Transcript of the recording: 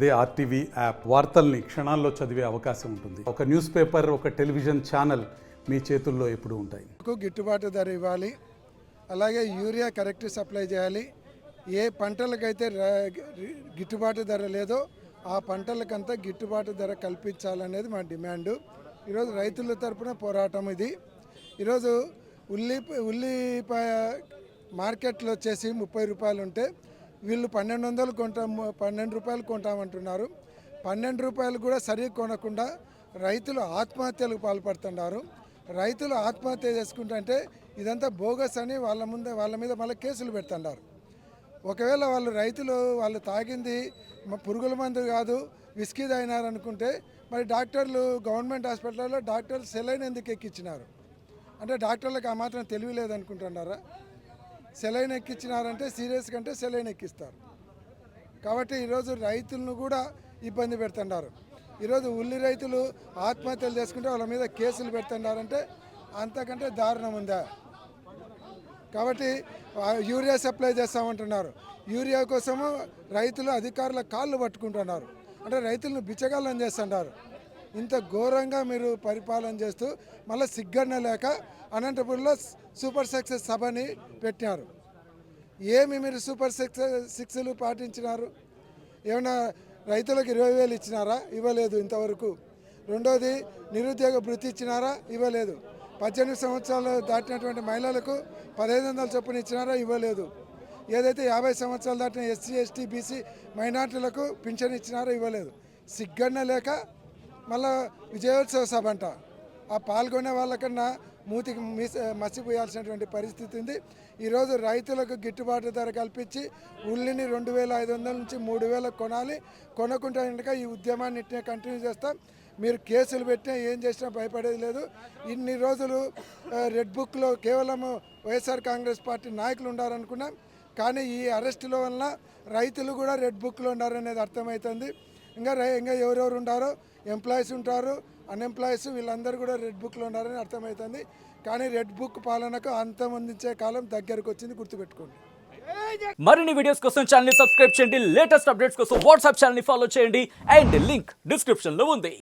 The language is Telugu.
అదే ఆర్టీవీ యాప్ వార్తల్ని క్షణాల్లో చదివే అవకాశం ఉంటుంది. ఒక న్యూస్ పేపర్, ఒక టెలివిజన్ ఛానల్ మీ చేతుల్లో ఎప్పుడూ ఉంటాయి. గిట్టుబాటు ధర ఇవ్వాలి, అలాగే యూరియా కరెక్ట్ సప్లై చేయాలి. ఏ పంటలకైతే గిట్టుబాటు ధర లేదో ఆ పంటలకంతా గిట్టుబాటు ధర కల్పించాలనేది మా డిమాండు. ఈరోజు రైతుల తరపున పోరాటం ఇది. ఈరోజు ఉల్లిపాయ మార్కెట్లో వచ్చేసి 30 రూపాయలు ఉంటే వీళ్ళు 12 రూపాయలు కొంటామంటున్నారు. 12 రూపాయలు కూడా సరిగ్గా కొనకుండా రైతులు ఆత్మహత్యలకు పాల్పడుతున్నారు. రైతులు ఆత్మహత్య చేసుకుంటుంటే ఇదంతా బోగస్ అని వాళ్ళ మీద మళ్ళీ కేసులు పెడుతున్నారు. ఒకవేళ వాళ్ళు తాగింది పురుగుల మందు కాదు, విస్కీ తాగినారనుకుంటే మరి డాక్టర్లు గవర్నమెంట్ హాస్పిటల్లో డాక్టర్లు సెలైన్ ఎందుకు ఎక్కించినారు? అంటే డాక్టర్లకు ఆ మాత్రం తెలివి లేదనుకుంటున్నారా? సెలైన్ ఎక్కించినారంటే సీరియస్ కంటే సెలైన్ ఎక్కిస్తారు. కాబట్టి ఈరోజు రైతులను కూడా ఇబ్బంది పెడుతున్నారు. ఈరోజు ఉల్లి రైతులు ఆత్మహత్యలు చేసుకుంటే వాళ్ళ మీద కేసులు పెడుతున్నారంటే అంతకంటే దారుణం ఉందా? కాబట్టి యూరియా సప్లై చేస్తామంటున్నారు. యూరియా కోసము రైతులు అధికారుల కాళ్ళు పట్టుకుంటున్నారు. అంటే రైతులను బిచ్చగాళ్ళం చేస్తున్నారు. ఇంత ఘోరంగా మీరు పరిపాలన చేస్తూ మళ్ళీ సిగ్గన్న లేక అనంతపురంలో సూపర్ సక్సెస్ సభని పెట్టినారు. ఏమి మీరు సూపర్ సిక్స్లు పాటించినారు? ఏమైనా రైతులకు 20,000 ఇచ్చినారా? ఇవ్వలేదు ఇంతవరకు. రెండోది నిరుద్యోగ భృతి ఇచ్చినారా? ఇవ్వలేదు. 18 సంవత్సరాలు దాటినటువంటి మహిళలకు 1,500 చొప్పున ఇచ్చినారా? ఇవ్వలేదు. ఏదైతే 50 సంవత్సరాలు దాటిన ఎస్సీ, ఎస్టీ, బీసీ మైనార్టీలకు పింఛన్ ఇచ్చినారో ఇవ్వలేదు. సిగ్గన్న లేక మళ్ళా విజయోత్సవ సభ అంట. ఆ పాల్గొనే వాళ్ళకన్నా మూతికి మసిపోయాల్సినటువంటి పరిస్థితి ఉంది. ఈరోజు రైతులకు గిట్టుబాటు ధర కల్పించి ఉల్లిని 2,500 నుంచి 3,000 కొనాలి. కొనకుండా కనుక ఈ ఉద్యమాన్ని ఇట్నే కంటిన్యూ చేస్తాం. మీరు కేసులు పెట్టినా ఏం చేసినా భయపడేది లేదు. ఇన్ని రోజులు రెడ్ బుక్లో కేవలం వైఎస్ఆర్ కాంగ్రెస్ పార్టీ నాయకులు ఉండారనుకున్నాం. కానీ ఈ అరెస్టుల వలన రైతులు కూడా రెడ్ బుక్లో ఉన్నారనేది అర్థమవుతుంది. ఇంకా ఎవరెవరు ఉంటారో ఎంప్లాయీస్ ఉంటారు, అన్ఎంప్లాయీస్, వీళ్ళందరూ కూడా రెడ్ బుక్లో ఉన్నారని అర్థమవుతుంది. కానీ రెడ్ బుక్ పాలనకు అంతమందించే కాలం దగ్గరకు వచ్చింది, గుర్తుపెట్టుకోండి. మరిన్ని వీడియోస్ కోసం ఛానల్ ని సబ్స్క్రైబ్ చేయండి. లేటెస్ట్ అప్డేట్స్ కోసం వాట్సాప్ ఛానల్ ని ఫాలో చేయండి. అండ్ లింక్ డిస్క్రిప్షన్ లో ఉంది.